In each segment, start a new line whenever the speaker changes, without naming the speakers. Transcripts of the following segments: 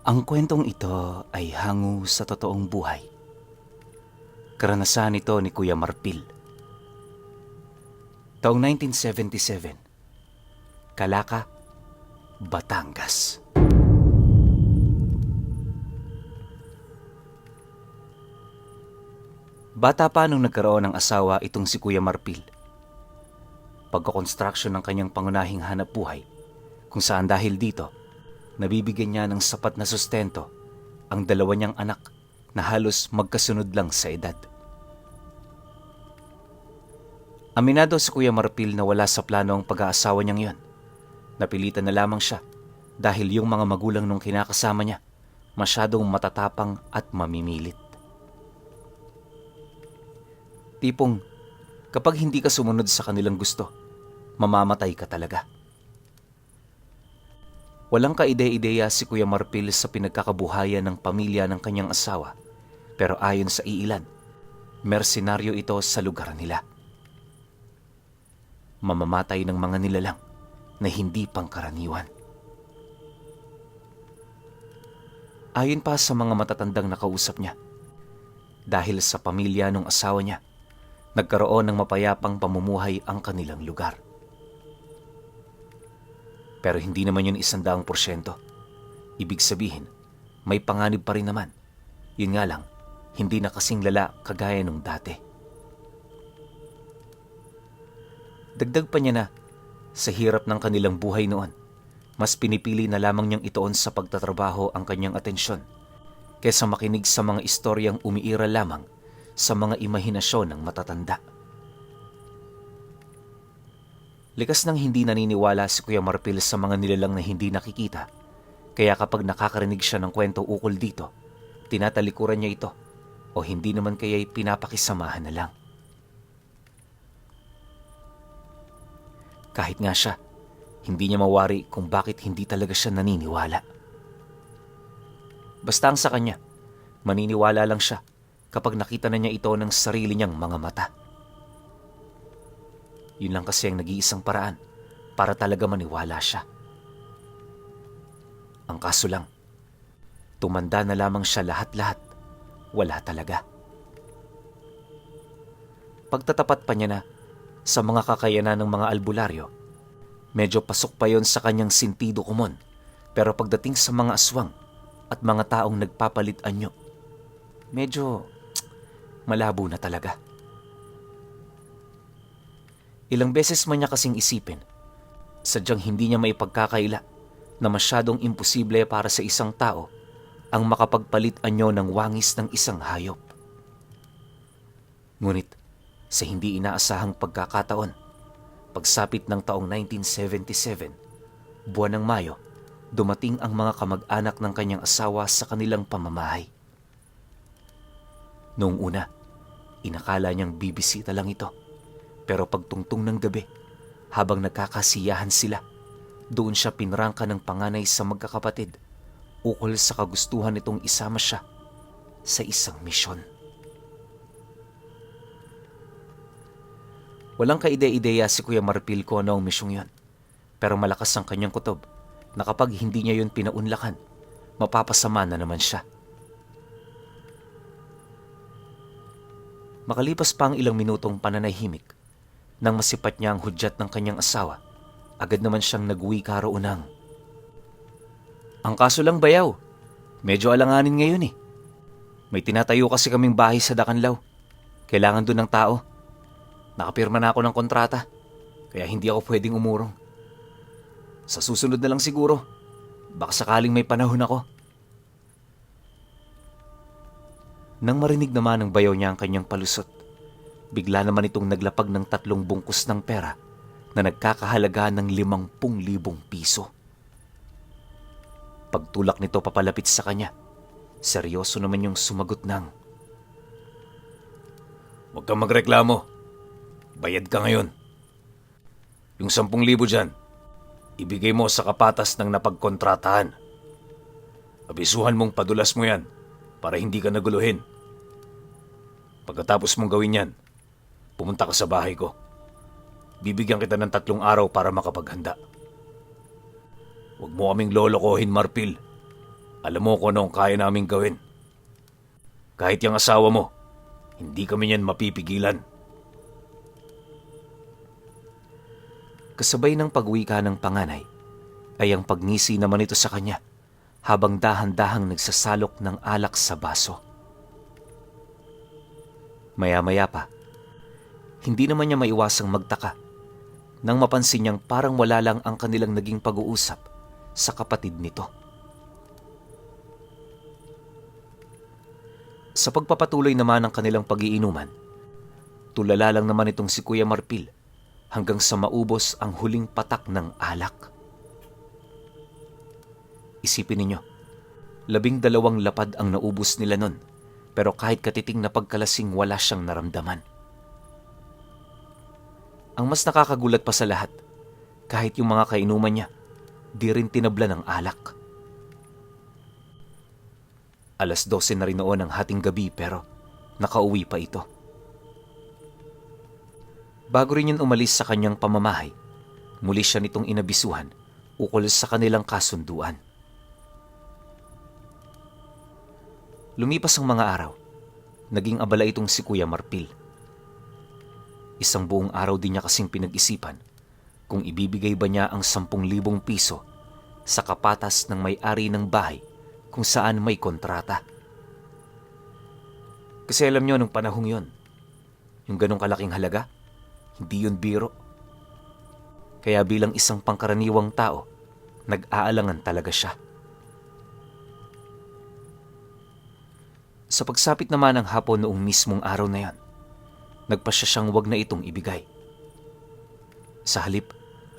Ang kwentong ito ay hango sa totoong buhay. Karanasan ito ni Kuya Marpil. Taong 1977, Calaca, Batangas. Bata pa nung nagkaroon ng asawa itong si Kuya Marpil. Pagkakonstruksyon ng kanyang pangunahing hanap buhay, kung saan dahil dito, nabibigyan niya ng sapat na sustento ang dalawa niyang anak na halos magkasunod lang sa edad. Aminado si Kuya Marpil na wala sa plano ang pag-aasawa niyang yon. Napilitan na lamang siya dahil yung mga magulang nung kinakasama niya masyadong matatapang at mamimilit. Tipong kapag hindi ka sumunod sa kanilang gusto, mamamatay ka talaga. Walang kaide-ideya si Kuya Marpil sa pinagkakabuhayan ng pamilya ng kanyang asawa, pero ayon sa iilan, mersenaryo ito sa lugar nila. Mamamatay ng mga nilalang na hindi pangkaraniwan. Ayon pa sa mga matatandang nakausap niya, dahil sa pamilya ng asawa niya, nagkaroon ng mapayapang pamumuhay ang kanilang lugar. Pero hindi naman yun 100%. Ibig sabihin, may panganib pa rin naman. Yun nga lang, hindi na kasing lala kagaya nung dati. Dagdag pa niya na, sa hirap ng kanilang buhay noon, mas pinipili na lamang niyang ituon sa pagtatrabaho ang kanyang atensyon kaysa makinig sa mga istoryang umiiral lamang sa mga imahinasyon ng matatanda. Likas nang hindi naniniwala si Kuya Marpil sa mga nilalang na hindi nakikita, kaya kapag nakakarinig siya ng kwento ukol dito, tinatalikuran niya ito o hindi naman kaya'y pinapakisamahan na lang. Kahit nga siya, hindi niya mawari kung bakit hindi talaga siya naniniwala. Basta ang sa kanya, maniniwala lang siya kapag nakita na niya ito ng sarili niyang mga mata. Yun lang kasi ang nag-iisang paraan para talaga maniwala siya. Ang kaso lang, tumanda na lamang siya lahat-lahat, wala talaga. Pagtatapat pa niya na sa mga kakayanan ng mga albularyo, medyo pasok pa yon sa kanyang sentido komon, pero pagdating sa mga aswang at mga taong nagpapalit anyo, medyo malabo na talaga. Ilang beses man niya kasing isipin, sadyang hindi niya maipagkakaila na masyadong imposible para sa isang tao ang makapagpalit anyo ng wangis ng isang hayop. Ngunit sa hindi inaasahang pagkakataon, pagsapit ng taong 1977, buwan ng Mayo, dumating ang mga kamag-anak ng kanyang asawa sa kanilang pamamahay. Noong una, inakala niyang bibisita lang ito. Pero pagtungtong ng gabi, habang nagkakasiyahan sila, doon siya pinrangka ng panganay sa magkakapatid ukol sa kagustuhan nitong isama siya sa isang misyon. Walang kaide-ideya si Kuya Marpil kung ano ang misyong yon, pero malakas ang kanyang kutob na kapag hindi niya yun pinaunlakan, mapapasama na naman siya. Makalipas pa ang ilang minutong pananahimik, nang masipat niya ang hudyat ng kanyang asawa, agad naman siyang nag-uwi karoonang, "Ang kaso lang bayaw, medyo alanganin ngayon eh. May tinatayo kasi kaming bahay sa Dakanlaw. Kailangan doon ng tao. Nakapirma na ako ng kontrata, kaya hindi ako pwedeng umurong. Sa susunod na lang siguro, baka sakaling may panahon ako." Nang marinig naman ng bayaw niya ang kanyang palusot, bigla naman itong naglapag ng 3 bungkus ng pera na nagkakahalaga ng 50,000 piso. Pagtulak nito papalapit sa kanya, seryoso naman yung sumagot ng, "Huwag kang magreklamo. Bayad ka ngayon. Yung 10,000 dyan, ibigay mo sa kapatas ng napagkontratahan. Abisuhan mong padulas mo yan para hindi ka naguluhin. Pagkatapos mong gawin yan, pumunta ka sa bahay ko. Bibigyan kita ng 3 araw para makapaghanda. Huwag mo kaming lolokohin, Marpil. Alam mo kung anong kaya naming gawin. Kahit yung asawa mo, hindi kami niyan mapipigilan. Kasabay ng pagwika ng panganay ay ang pagngisi naman ito sa kanya habang dahan-dahang nagsasalok ng alak sa baso. Maya-maya pa, hindi naman niya maiwasang magtaka nang mapansin niyang parang wala lang ang kanilang naging pag-uusap sa kapatid nito. Sa pagpapatuloy naman ng kanilang pag-iinuman, tulala lang naman itong si Kuya Marpil hanggang sa maubos ang huling patak ng alak. Isipin ninyo, 12 lapad ang naubos nila nun, pero kahit katiting na pagkalasing wala siyang naramdaman. Ang mas nakakagulat pa sa lahat, kahit yung mga kainuman niya, di rin tinabla ng alak. 12:00 na rin noon ang hating gabi pero nakauwi pa ito. Bago rin yun umalis sa kanyang pamamahay, muli siya nitong inabisuhan ukol sa kanilang kasunduan. Lumipas ang mga araw, naging abala itong si Kuya Marpil. Isang buong araw din niya kasing pinag-isipan kung ibibigay ba niya ang 10,000 piso sa kapatas ng may-ari ng bahay kung saan may kontrata. Kasi alam niyo nung panahong yon, yung ganong kalaking halaga, hindi yun biro. Kaya bilang isang pangkaraniwang tao, nag-aalangan talaga siya. Sa pagsapit naman ng hapon noong mismong araw na yan, nagpasya siyang wag na itong ibigay. Sa halip,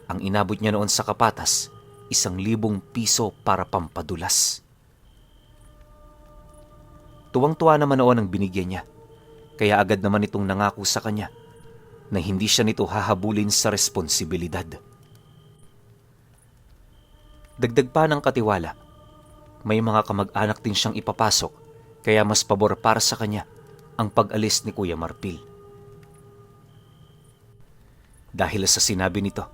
ang inabot niya noon sa kapatas, 1,000 piso para pampadulas. Tuwang-tuwa naman noon ang binigyan niya, kaya agad naman itong nangako sa kanya na hindi siya nito hahabulin sa responsibilidad. Dagdag pa ng katiwala, may mga kamag-anak din siyang ipapasok, kaya mas pabor para sa kanya ang pag-alis ni Kuya Marpil. Dahil sa sinabi nito,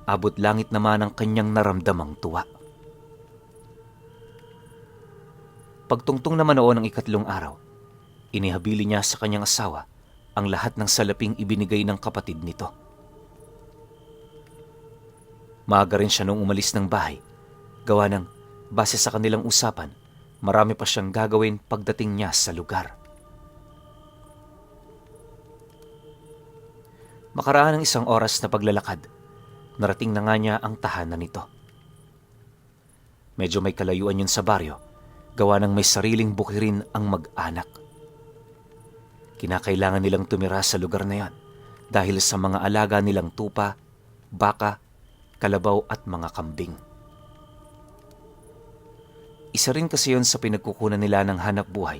abot langit naman ang kanyang naramdamang tuwa. Pagtungtong naman noon ng 3 araw, inihabili niya sa kanyang asawa ang lahat ng salaping ibinigay ng kapatid nito. Maaga rin siya nung umalis ng bahay, gawa ng base sa kanilang usapan, marami pa siyang gagawin pagdating niya sa lugar. Makaraan ng 1 oras na paglalakad, narating na nga niya ang tahanan nito. Medyo may kalayuan yun sa baryo, gawa ng may sariling bukirin ang mag-anak. Kinakailangan nilang tumira sa lugar na yan dahil sa mga alaga nilang tupa, baka, kalabaw at mga kambing. Isa rin kasi yun sa pinagkukunan nila ng hanap buhay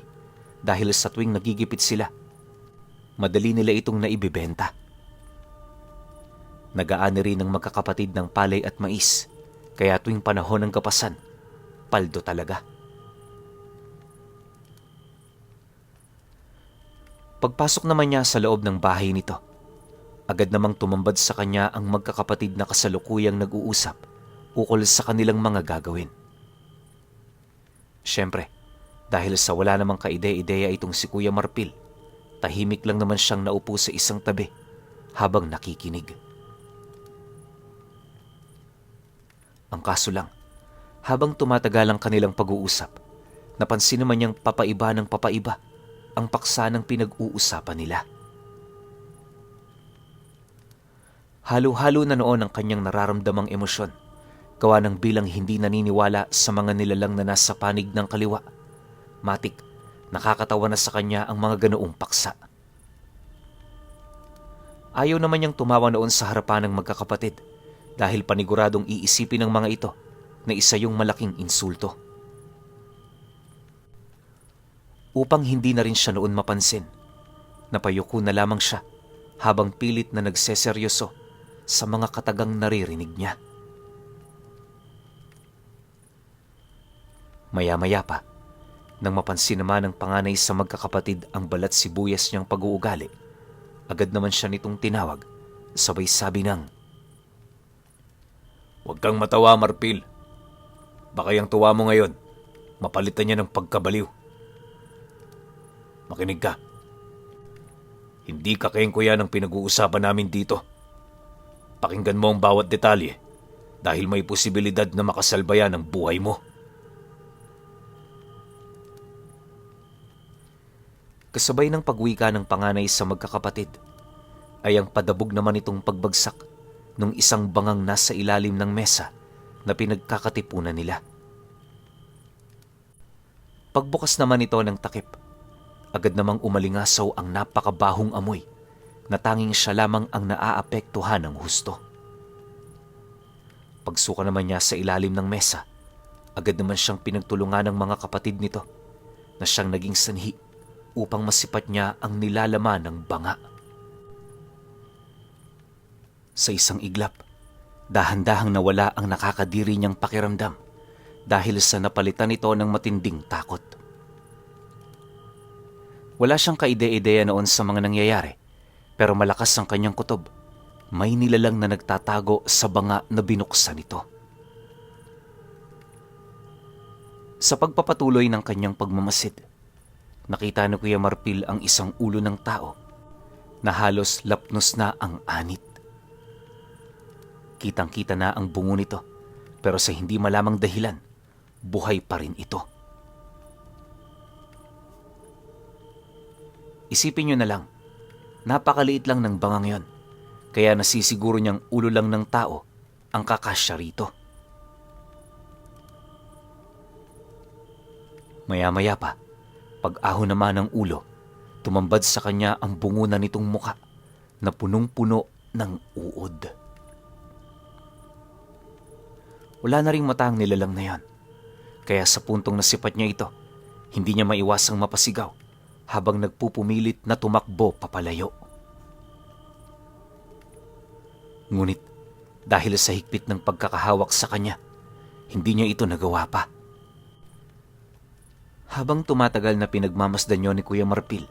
dahil sa tuwing nagigipit sila, madali nila itong naibibenta. Nag-aani rin ng magkakapatid ng palay at mais, kaya tuwing panahon ng kapasan, paldo talaga. Pagpasok naman niya sa loob ng bahay nito, agad namang tumambad sa kanya ang magkakapatid na kasalukuyang nag-uusap ukol sa kanilang mga gagawin. Siyempre, dahil sa wala namang kaide-ideya itong si Kuya Marpil, tahimik lang naman siyang naupo sa isang tabi habang nakikinig. Ang kaso lang, habang tumatagal ang kanilang pag-uusap, napansin naman niyang papaiba ng papaiba ang paksa ng pinag-uusapan nila. Halo-halo na noon ang kanyang nararamdamang emosyon, gawa ng bilang hindi naniniwala sa mga nilalang na nasa panig ng kaliwa. Matik, nakakatawa na sa kanya ang mga ganoong paksa. Ayaw naman niyang tumawa noon sa harapan ng magkakapatid dahil paniguradong iisipin ng mga ito na isa yung malaking insulto. Upang hindi na rin siya noon mapansin, napayuko na lamang siya habang pilit na nagseseryoso sa mga katagang naririnig niya. Maya-maya pa, nang mapansin naman ng panganay sa magkakapatid ang balat sibuyas niyang pag-uugali, agad naman siya nitong tinawag, sabay sabi ng, "Huwag kang matawa, Marpil. Baka yung tuwa mo ngayon, mapalitan niya ng pagkabaliw. Makinig ka. Hindi kakengko yan ang pinag-uusapan namin dito. Pakinggan mo ang bawat detalye dahil may posibilidad na makasalba yan ang buhay mo. Kasabay ng pagwika ng panganay sa magkakapatid ay ang padabog naman itong pagbagsak nung isang bangang nasa ilalim ng mesa na pinagkakatipunan nila. Pagbukas naman ito ng takip, agad namang umalingasaw ang napakabahong amoy na tanging siya lamang ang naaapektuhan ng husto. Pagsuka naman niya sa ilalim ng mesa, agad naman siyang pinagtulungan ng mga kapatid nito na siyang naging sanhi upang masipat niya ang nilalaman ng banga. Sa isang iglap, dahan-dahang nawala ang nakakadiri niyang pakiramdam dahil sa napalitan ito ng matinding takot. Wala siyang kaide-ideya noon sa mga nangyayari, pero malakas ang kanyang kutob. May nilalang na nagtatago sa banga na binuksan ito. Sa pagpapatuloy ng kanyang pagmamasid, nakita ni Kuya Marpil ang isang ulo ng tao na halos lapnos na ang anit. Kitang-kita na ang bungo nito, pero sa hindi malamang dahilan, buhay pa rin ito. Isipin nyo na lang, napakaliit lang ng bangang yon, kaya nasisiguro niyang ulo lang ng tao ang kakasya rito. Maya-maya pa, pag-ahon naman ng ulo, tumambad sa kanya ang bungunan nitong muka na punong-puno ng uod. Wala na ring mata ang nilalang na yan, kaya sa puntong nasipat niya ito, hindi niya maiwasang mapasigaw habang nagpupumilit na tumakbo papalayo. Ngunit dahil sa higpit ng pagkakahawak sa kanya, hindi niya ito nagawa pa. Habang tumatagal na pinagmamasdan niyo ni Kuya Marpil,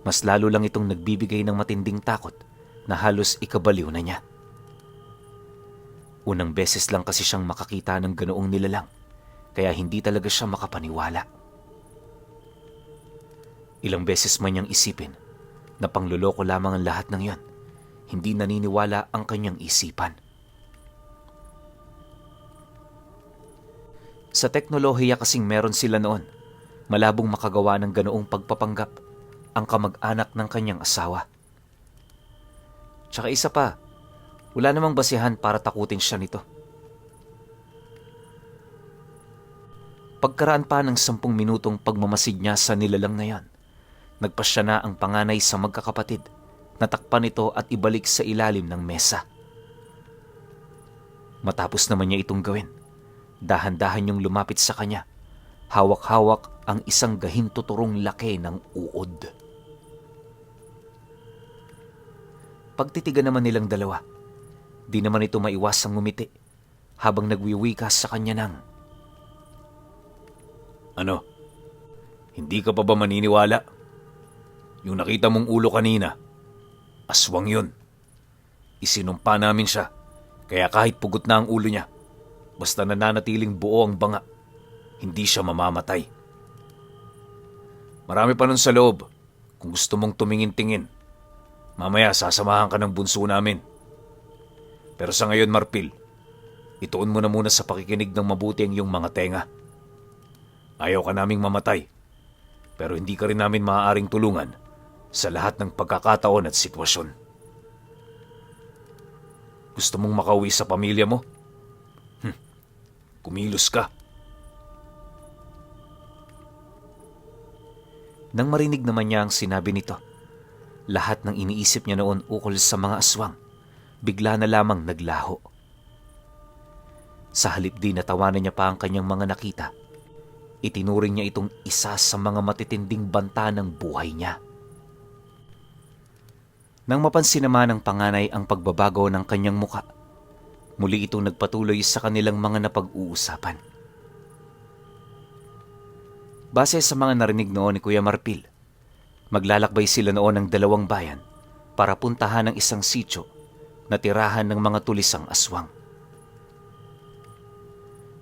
mas lalo lang itong nagbibigay ng matinding takot na halos ikabaliw na niya. Unang beses lang kasi siyang makakita ng ganoong nilalang, kaya hindi talaga siya makapaniwala. Ilang beses man niyang isipin na pangluloko lamang ang lahat ng yon, hindi naniniwala ang kanyang isipan. Sa teknolohiya kasing meron sila noon, malabong makagawa ng ganoong pagpapanggap ang kamag-anak ng kanyang asawa. Tsaka isa pa, wala namang basihan para takutin siya nito. Pagkaraan pa ng 10 minutong pagmamasid niya sa nilalang na yan, nagpasya na ang panganay sa magkakapatid na takpan ito at ibalik sa ilalim ng mesa. Matapos naman niya itong gawin, dahan-dahan yung lumapit sa kanya, hawak-hawak ang isang gahintuturong laki ng uod. Pagtitigan naman nilang dalawa, di naman ito maiwasang ngumiti habang nagwiwika sa kanya ng, "Ano? Hindi ka pa ba maniniwala? Yung nakita mong ulo kanina, aswang yun. Isinumpa namin siya, kaya kahit pugot na ang ulo niya, basta nananatiling buo ang banga, hindi siya mamamatay. Marami pa nun sa loob, kung gusto mong tumingin-tingin. Mamaya sasamahan ka ng bunso namin. Pero sa ngayon, Marpil, ituon mo na muna sa pakikinig ng mabuti ang iyong mga tenga. Ayaw ka naming mamatay, pero hindi ka rin namin maaaring tulungan sa lahat ng pagkakataon at sitwasyon. Gusto mong makauwi sa pamilya mo? Kumilos ka." Nang marinig naman niya ang sinabi nito, lahat ng iniisip niya noon ukol sa mga aswang, bigla na lamang naglaho. Sa halip di natawanan niya pa ang kanyang mga nakita, itinuring niya itong isa sa mga matitinding banta ng buhay niya. Nang mapansin naman ng panganay ang pagbabago ng kanyang muka, muli itong nagpatuloy sa kanilang mga napag-uusapan. Base sa mga narinig noon ni Kuya Marpil, maglalakbay sila noon ng 2 bayan para puntahan ang isang sitio na tirahan ng mga tulisang aswang.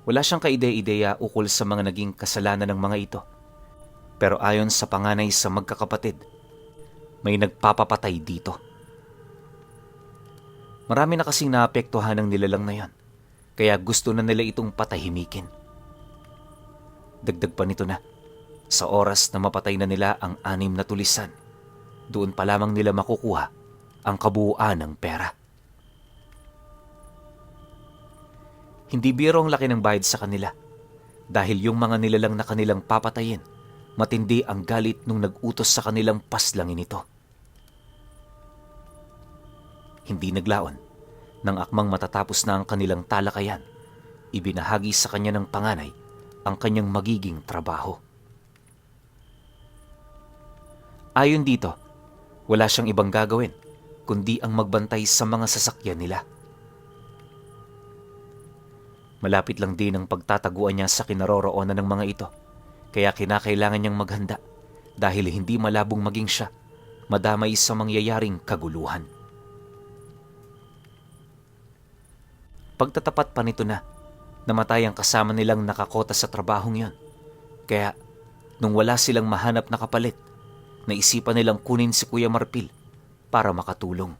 Wala siyang kaide-ideya ukol sa mga naging kasalanan ng mga ito. Pero ayon sa panganay sa magkakapatid, may nagpapapatay dito. Marami na kasing naapektuhan ng nilalang na yan, kaya gusto na nila itong patahimikin. Dagdag pa nito na, sa oras na mapatay na nila ang 6 na tulisan, doon pa lamang nila makukuha ang kabuuan ng pera. Hindi biro ang laki ng bayad sa kanila dahil yung mga nilalang na kanilang papatayin, matindi ang galit nung nag-utos sa kanilang paslangin ito. Hindi naglaon. Nang akmang matatapos na ang kanilang talakayan, ibinahagi sa kanya ng panganay ang kanyang magiging trabaho. Ayon dito, wala siyang ibang gagawin kundi ang magbantay sa mga sasakyan nila. Malapit lang din ang pagtataguan niya sa kinaroroonan ng mga ito, kaya kinakailangan niyang maghanda dahil hindi malabong maging siya madamay sa mangyayaring kaguluhan. Pagtatapat pa nito na namatay ang kasama nilang nakakota sa trabahong yon, kaya nung wala silang mahanap na kapalit, naisipan nilang kunin si Kuya Marpil para makatulong.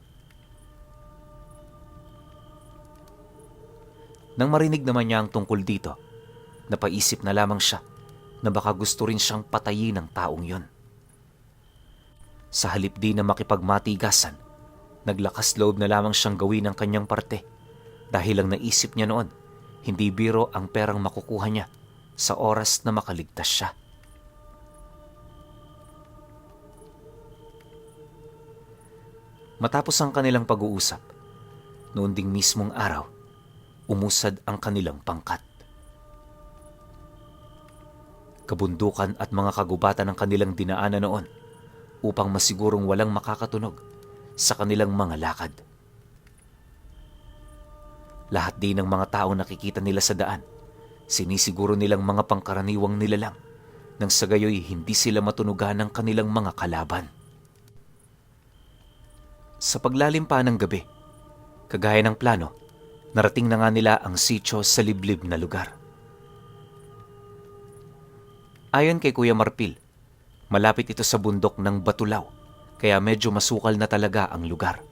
Nang marinig naman niya ang tungkol dito, napaisip na lamang siya na baka gusto rin siyang patayin ng taong yon. Sa halip din na makipagmatigasan, naglakas loob na lamang siyang gawin ang kanyang parte dahil ang naisip niya noon, hindi biro ang perang makukuha niya sa oras na makaligtas siya. Matapos ang kanilang pag-uusap, noon ding mismong araw, umusad ang kanilang pangkat. Kabundukan at mga kagubatan ang kanilang dinaanan noon upang masigurong walang makakatunog sa kanilang mga lakad. Lahat din ng mga taong nakikita nila sa daan, sinisiguro nilang mga pangkaraniwang nilalang nang sa gayoy hindi sila matunugan ng kanilang mga kalaban. Sa paglalim pa ng gabi, kagaya ng plano, narating na nga nila ang sitio sa liblib na lugar. Ayon kay Kuya Marpil, malapit ito sa bundok ng Batulaw, kaya medyo masukal na talaga ang lugar.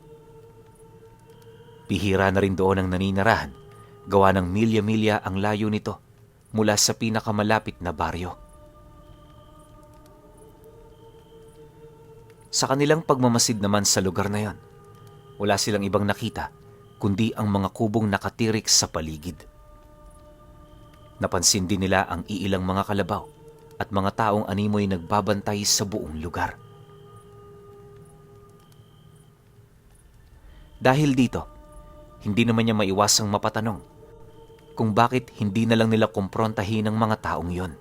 Bihira na rin doon ang naninirahan, gawa ng milya-milya ang layo nito mula sa pinakamalapit na baryo. Sa kanilang pagmamasid naman sa lugar na yon, wala silang ibang nakita kundi ang mga kubong nakatirik sa paligid. Napansin din nila ang iilang mga kalabaw at mga taong animoy nagbabantay sa buong lugar. Dahil dito, hindi naman niya maiwasang mapatanong kung bakit hindi na lang nila kumprontahin ang mga taong yon.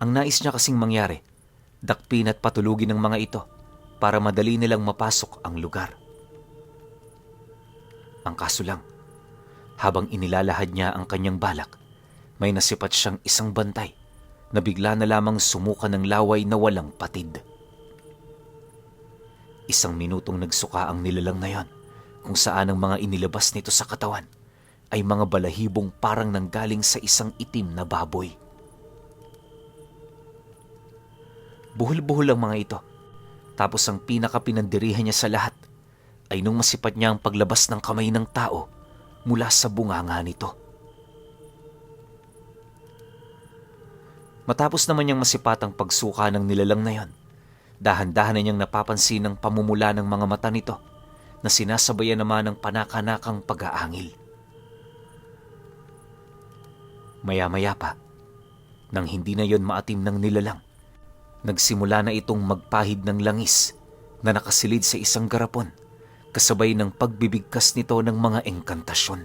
Ang nais niya kasing mangyari, dakpin at patulugin ng mga ito para madali nilang mapasok ang lugar. Ang kaso lang, habang inilalahad niya ang kanyang balak, may nasipat siyang isang bantay na bigla na lamang sumuka ng laway na walang patid. Isang minutong nagsuka ang nilalang na yon, kung saan ang mga inilabas nito sa katawan ay mga balahibong parang nanggaling sa isang itim na baboy. Buhol-buhol ang mga ito, tapos ang pinakapinandirihan niya sa lahat ay nung masipat niya ang paglabas ng kamay ng tao mula sa bunganga nito. Matapos naman niyang masipat ang pagsuka ng nilalang na yon, dahan-dahan na niyang napapansin ang pamumula ng mga mata nito na sinasabayan naman ng panakanakang pag-aangil. Maya-maya pa, nang hindi na yon maatim ng nilalang, nagsimula na itong magpahid ng langis na nakasilid sa isang garapon kasabay ng pagbibigkas nito ng mga engkantasyon.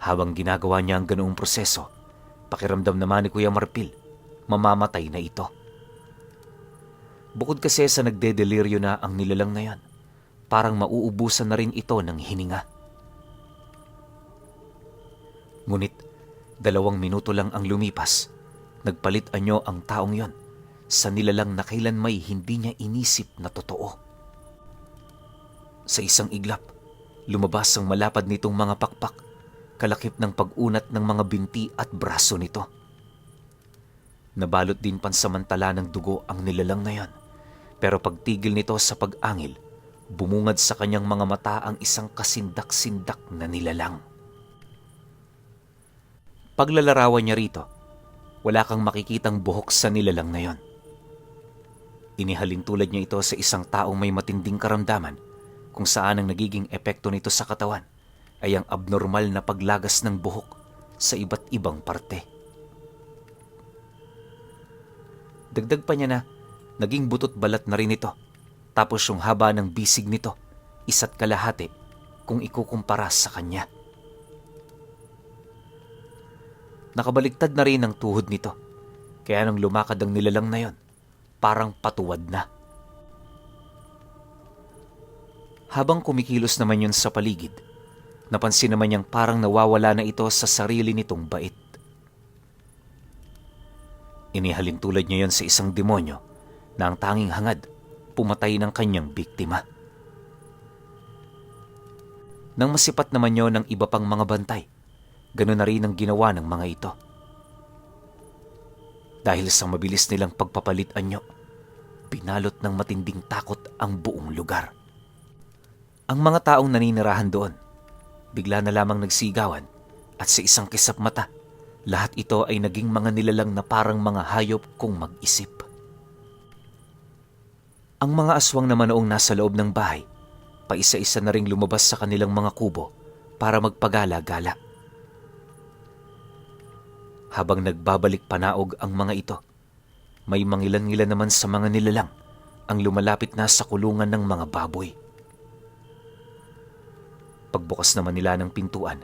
Habang ginagawa niya ang ganoong proseso, pakiramdam naman ni Kuya Marpil, mamamatay na ito. Bukod kasi sa nagdedeliryo na ang nilalang na yan, parang mauubusan na rin ito ng hininga. Ngunit 2 minuto lang ang lumipas, nagpalit anyo ang taong yon sa nilalang na kailan may hindi niya inisip na totoo. Sa isang iglap, Lumabas ang malapad nitong mga pakpak, kalakip ng pag-unat ng mga binti at braso nito. Nabalot din pansamantala ng dugo ang nilalang na yan, pero pagtigil nito sa pag-angil, bumungad sa kanyang mga mata ang isang kasindak-sindak na nilalang. Paglalarawan niya rito, wala kang makikitang buhok sa nilalang na yon. Inihalin tulad niya ito sa isang taong may matinding karamdaman, kung saan ang nagiging epekto nito sa katawan ay ang abnormal na paglagas ng buhok sa iba't ibang parte. Dagdag pa niya na naging butot balat na rin ito, tapos yung haba ng bisig nito, isa't kalahati kung ikukumpara sa kanya. Nakabaliktad na rin ang tuhod nito, kaya nang lumakad ang nilalang na yon, parang patuwad na. Habang kumikilos naman yun sa paligid, napansin naman niyang parang nawawala na ito sa sarili nitong bait. Inihalin tulad niya yon sa isang demonyo na ang tanging hangad, pumatay ng kanyang biktima. Nang masipat naman yon ng iba pang mga bantay, ganun na rin ang ginawa ng mga ito. Dahil sa mabilis nilang pagpapalit anyo, pinalot ng matinding takot ang buong lugar. Ang mga taong naninirahan doon, bigla na lamang nagsigawan at sa isang kisap mata, lahat ito ay naging mga nilalang na parang mga hayop kung mag-isip. Ang mga aswang naman noong nasa loob ng bahay, paisa-isa na ring lumabas sa kanilang mga kubo para magpagala-gala. Habang nagbabalik panaog ang mga ito, may mangilan-ngilan naman sa mga nilalang ang lumalapit na sa kulungan ng mga baboy. Pagbukas naman nila ng pintuan,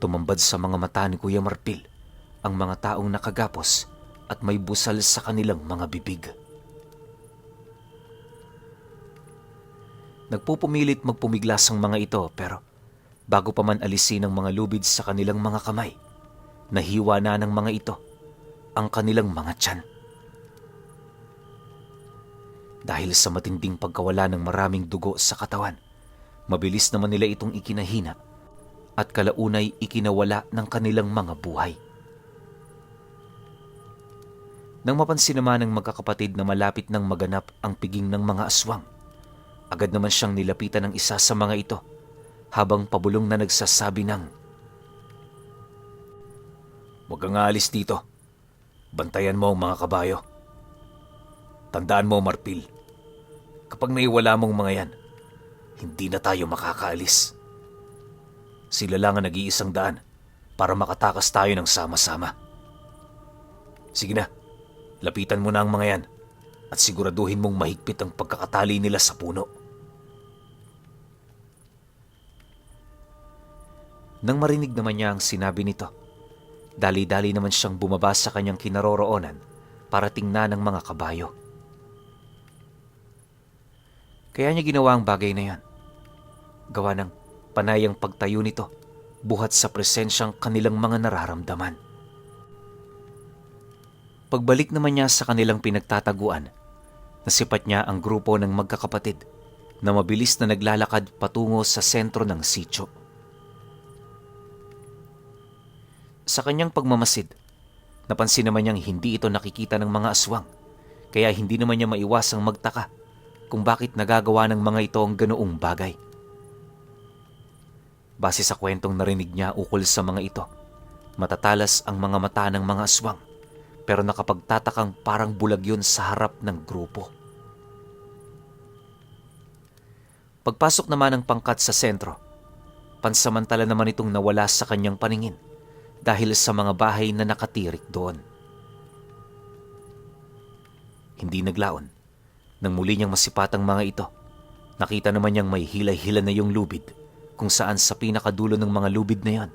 tumambad sa mga mata ni Kuya Marpil ang mga taong nakagapos at may busal sa kanilang mga bibig. Nagpupumilit magpumiglas ang mga ito, pero bago pa man alisin ang mga lubid sa kanilang mga kamay, nahiwa na ng mga ito ang kanilang mga tiyan. Dahil sa matinding pagkawala ng maraming dugo sa katawan, mabilis naman nila itong ikinahina at kalaunay ikinawala ng kanilang mga buhay. Nang mapansin naman ng magkakapatid na malapit nang maganap ang piging ng mga aswang, agad naman siyang nilapitan ng isa sa mga ito habang pabulong na nagsasabi ng, "Huwag kang aalis dito. Bantayan mo ang mga kabayo. Tandaan mo, Marpil, kapag naiwala mong mga yan, hindi na tayo makakaalis. Sila lang ang nag-iisang daan para makatakas tayo ng sama-sama. Sige na, lapitan mo na ang mga yan at siguraduhin mong mahigpit ang pagkakatali nila sa puno." Nang marinig naman niya ang sinabi nito, dali-dali naman siyang bumaba sa kanyang kinaroroonan para tingnan ang mga kabayo. Kaya niya ginawa ang bagay na yan. Gawa ng panayang pagtayo nito, buhat sa presensyang kanilang mga nararamdaman. Pagbalik naman niya sa kanilang pinagtataguan, nasipat niya ang grupo ng magkakapatid na mabilis na naglalakad patungo sa sentro ng sitio. Sa kanyang pagmamasid, napansin naman niyang hindi ito nakikita ng mga aswang, kaya hindi naman niya maiwasang magtaka kung bakit nagagawa ng mga ito ang ganoong bagay. Base sa kwentong narinig niya ukol sa mga ito, matatalas ang mga mata ng mga aswang, pero nakapagtatakang parang bulag yun sa harap ng grupo. Pagpasok naman ng pangkat sa sentro, pansamantala naman itong nawala sa kanyang paningin dahil sa mga bahay na nakatirik doon. Hindi naglaon. Nang muli niyang masipat ang mga ito, nakita naman niyang may hilay-hila na yung lubid, kung saan sa pinakadulo ng mga lubid na yon,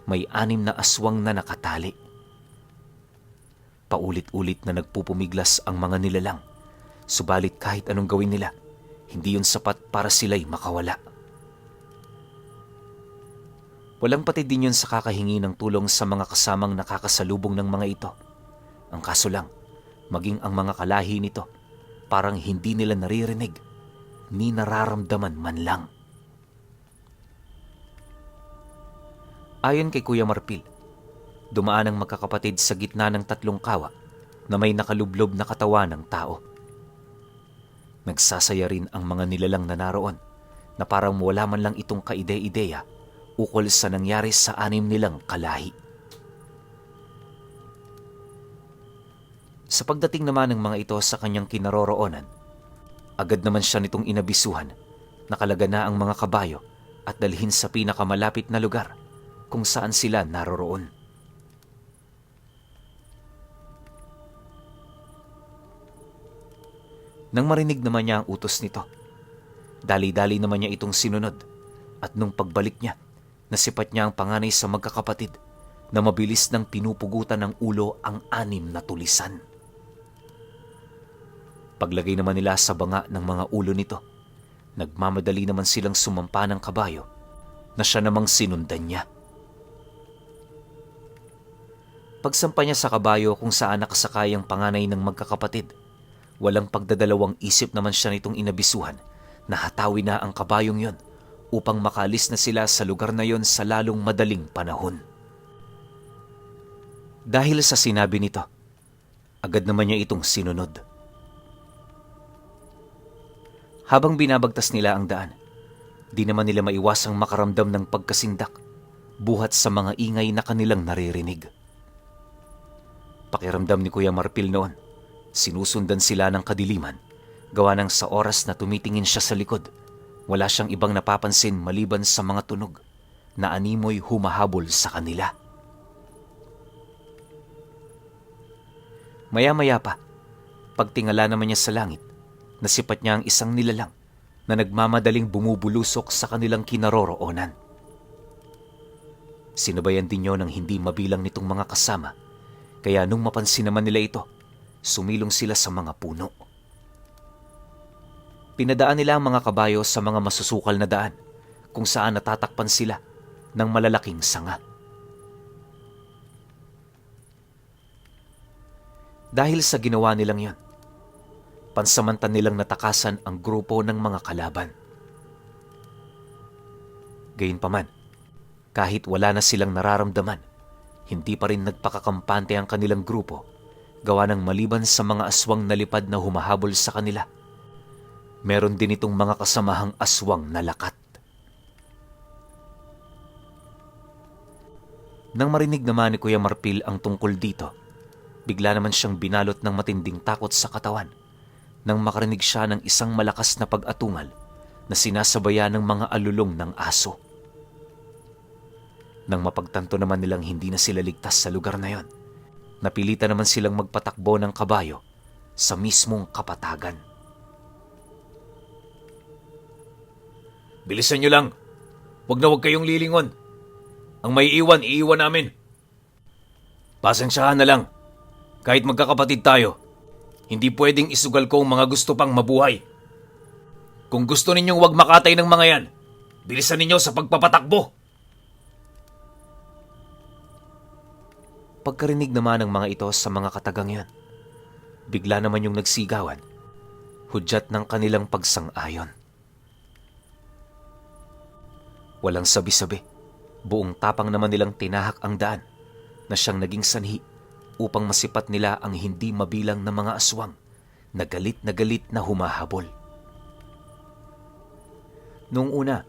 may 6 na aswang na nakatali. Paulit-ulit na nagpupumiglas ang mga nilalang, subalit kahit anong gawin nila, hindi yun sapat para sila'y makawala. Walang pati din yun sa kakahingi ng tulong sa mga kasamang nakakasalubong ng mga ito. Ang kaso lang, maging ang mga kalahi nito, parang hindi nila naririnig ni nararamdaman man lang. Ayon kay Kuya Marpil, dumaan ang magkakapatid sa gitna ng 3 kawak na may nakalublob na katawan ng tao. Nagsasaya rin ang mga nilalang na naroon na parang wala man lang itong kaide-ideya ukol sa nangyari sa 6 nilang kalahi. Sa pagdating naman ng mga ito sa kanyang kinaroroonan, agad naman siya nitong inabisuhan na kalaga na ang mga kabayo at dalhin sa pinakamalapit na lugar kung saan sila naroroon. Nang marinig naman niya ang utos nito, dali-dali naman niya itong sinunod at nung pagbalik niya, nasipat niya ang panganay sa magkakapatid na mabilis nang pinupugutan ng ulo ang 6 na tulisan. Paglagay naman nila sa banga ng mga ulo nito, nagmamadali naman silang sumampa ng kabayo na siya namang sinundan niya. Pagsampa niya sa kabayo kung saan nakasakay ang panganay ng magkakapatid, walang pagdadalawang isip naman siya nitong inabisuhan na hatawin na ang kabayong yon upang makalis na sila sa lugar na yon sa lalong madaling panahon. Dahil sa sinabi nito, agad naman niya itong sinunod. Habang binabagtas nila ang daan, di naman nila maiwasang makaramdam ng pagkasindak buhat sa mga ingay na kanilang naririnig. Pakiramdam ni Kuya Marpil noon, sinusundan sila ng kadiliman, gawa ng sa oras na tumitingin siya sa likod, wala siyang ibang napapansin maliban sa mga tunog na animoy humahabol sa kanila. Maya-maya pa, pagtingala naman niya sa langit, nasipat niya ang isang nilalang na nagmamadaling bumubulusok sa kanilang kinaroroonan. Sinabayan din niyo ng hindi mabilang nitong mga kasama, kaya nung mapansin naman nila ito, sumilong sila sa mga puno. Pinadaan nila ang mga kabayo sa mga masusukal na daan kung saan natatakpan sila ng malalaking sanga. Dahil sa ginawa nilang yon, pansamantan nilang natakasan ang grupo ng mga kalaban. Gayunpaman, kahit wala na silang nararamdaman, hindi pa rin nagpakakampante ang kanilang grupo, gawa ng maliban sa mga aswang na lipad na humahabol sa kanila, meron din itong mga kasamahang aswang na lakat. Nang marinig naman ni Kuya Marpil ang tungkol dito, bigla naman siyang binalot ng matinding takot sa katawan nang makarinig siya ng isang malakas na pag-atungal na sinasabayan ng mga alulong ng aso. Nang mapagtanto naman nilang hindi na sila ligtas sa lugar na yon, napilitan naman silang magpatakbo ng kabayo sa mismong kapatagan. "Bilisan niyo lang! Huwag kayong lilingon! Ang may iiwan namin! Pasensyahan na lang! Kahit magkakapatid tayo, hindi pwedeng isugal ko ang mga gusto pang mabuhay. Kung gusto ninyong huwag makatay ng mga yan, bilisan ninyo sa pagpapatakbo!" Pagkarinig naman ng mga ito sa mga katagang yan, bigla naman yung nagsigawan, hudyat ng kanilang pagsang-ayon. Walang sabi-sabi, buong tapang naman nilang tinahak ang daan na siyang naging sanhi upang masipat nila ang hindi mabilang na mga aswang na galit na humahabol. Noong una,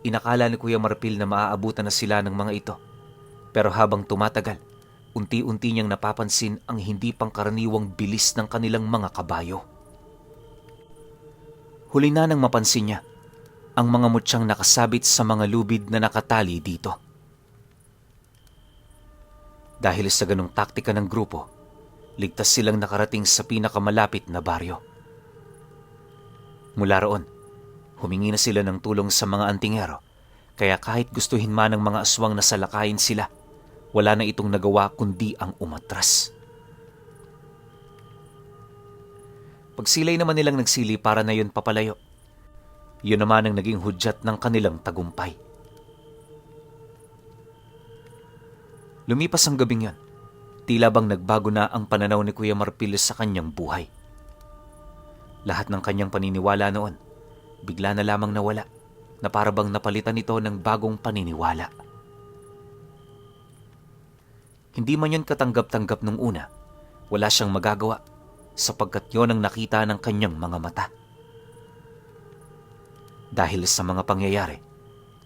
inakala ni Kuya Marpil na maaabutan na sila ng mga ito, pero habang tumatagal, unti-unti niyang napapansin ang hindi pangkaraniwang bilis ng kanilang mga kabayo. Huli na nang mapansin niya ang mga mutyang nakasabit sa mga lubid na nakatali dito. Dahil sa ganong taktika ng grupo, ligtas silang nakarating sa pinakamalapit na baryo. Mula roon, humingi na sila ng tulong sa mga antingero, kaya kahit gustuhin man ng mga aswang na salakayin sila, wala na itong nagawa kundi ang umatras. Pagsilay naman nilang nagsili para na yun papalayo, yun naman ang naging hudyat ng kanilang tagumpay. Lumipas ang gabing yan, tila bang nagbago na ang pananaw ni Kuya Marpil sa kanyang buhay. Lahat ng kanyang paniniwala noon, bigla na lamang nawala, na para bang napalitan ito ng bagong paniniwala. Hindi man yun katanggap-tanggap nung una, wala siyang magagawa sapagkat yon ang nakita ng kanyang mga mata. Dahil sa mga pangyayari,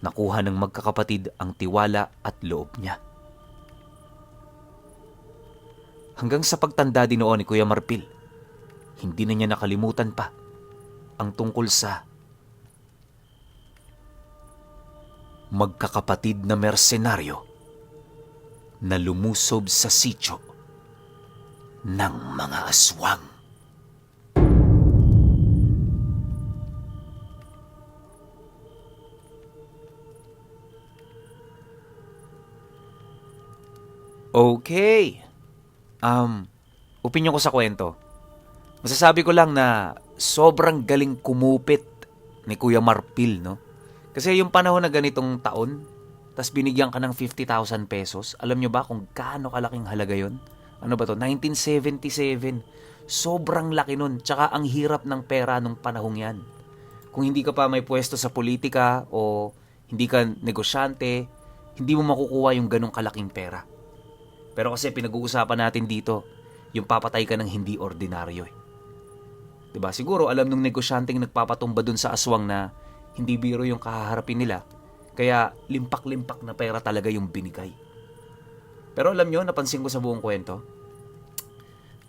nakuha ng magkakapatid ang tiwala at loob niya. Hanggang sa pagtanda din noon ni Kuya Marpil, hindi na niya nakalimutan pa ang tungkol sa magkakapatid na mersenaryo na lumusob sa sityo ng mga aswang. Okay. Opinyon ko sa kwento. Masasabi ko lang na sobrang galing kumupit ni Kuya Marpil, no? Kasi yung panahon na ganitong taon, tas binigyan ka ng 50,000 pesos, alam nyo ba kung gaano kalaking halaga yon? Ano ba to? 1977. Sobrang laki nun. Tsaka ang hirap ng pera nung panahong yan. Kung hindi ka pa may pwesto sa politika o hindi ka negosyante, hindi mo makukuha yung ganong kalaking pera. Pero kasi pinag-uusapan natin dito, yung papatay ka ng hindi ordinaryo eh. Diba? Siguro alam nung negosyanteng nagpapatumba dun sa aswang na hindi biro yung kahaharapin nila, kaya limpak-limpak na pera talaga yung binigay. Pero alam nyo, napansin ko sa buong kwento,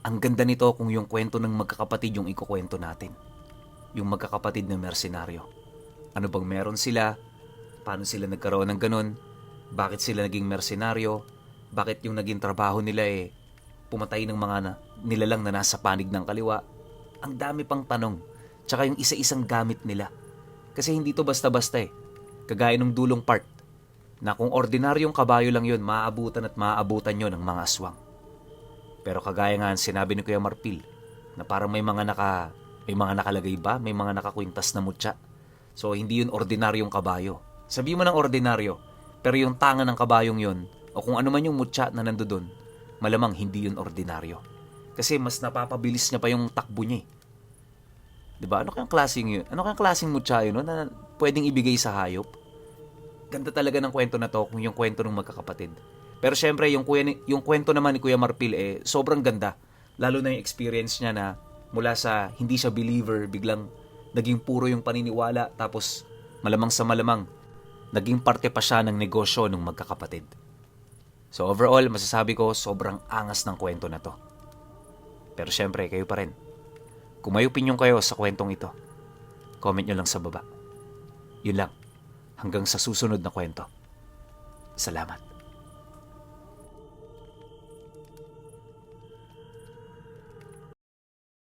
ang ganda nito kung yung kwento ng magkakapatid yung ikukwento natin. Yung magkakapatid na mersenaryo. Ano bang meron sila? Paano sila nagkaroon ng ganun? Bakit sila naging mersenaryo? Bakit yung naging trabaho nila pumatay ng mga nilalang na nasa panig ng kaliwa? Ang dami pang tanong. Tsaka yung isa-isang gamit nila. Kasi hindi to basta-basta Kagaya ng dulong part na kung ordinaryong kabayo lang yun, maaabutan at maaabutan yun ng mga aswang. Pero kagaya nga sinabi ni Kuya Marpil na parang may mga nakalagay ba? May mga nakakwintas na mutya. So hindi yun ordinaryong kabayo. Sabi mo ng ordinaryo, pero yung tanga ng kabayong yun o kung ano man yung mutya na nandoon, malamang hindi yun ordinaryo. Kasi mas napapabilis niya pa yung takbo niya. Diba? Ano kayang klaseng mutya yun na pwedeng ibigay sa hayop? Ganda talaga ng kwento na to kung yung kwento ng magkakapatid. Pero syempre, yung kwento naman ni Kuya Marpil sobrang ganda. Lalo na yung experience niya na mula sa hindi siya believer, biglang naging puro yung paniniwala, tapos malamang sa malamang, naging parte pa siya ng negosyo ng magkakapatid. So overall, masasabi ko, sobrang angas ng kwento na to. Pero syempre, kayo pa rin. Kung may opinion kayo sa kwentong ito, comment nyo lang sa baba. Yun lang. Hanggang sa susunod na kwento. Salamat.